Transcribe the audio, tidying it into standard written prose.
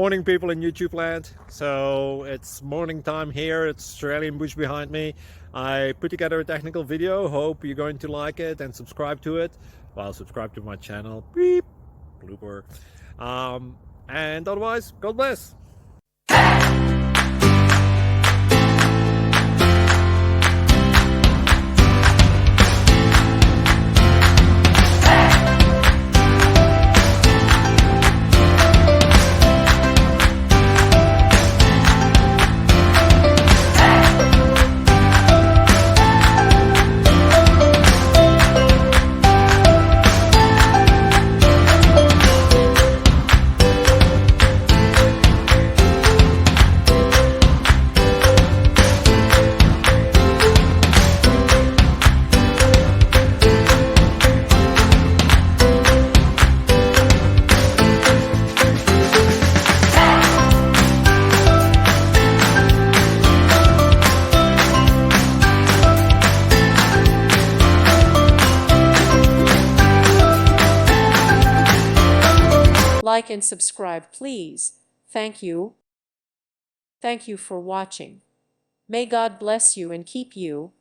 Morning, people in YouTube land. So it's morning time here. It's Australian bush behind me. I put together a technical video. Hope you're going to like it and subscribe to it. Well, subscribe to my channel. Beep. Blooper. And otherwise, God bless. Like and subscribe, please. Thank you. Thank you for watching. May God bless you and keep you.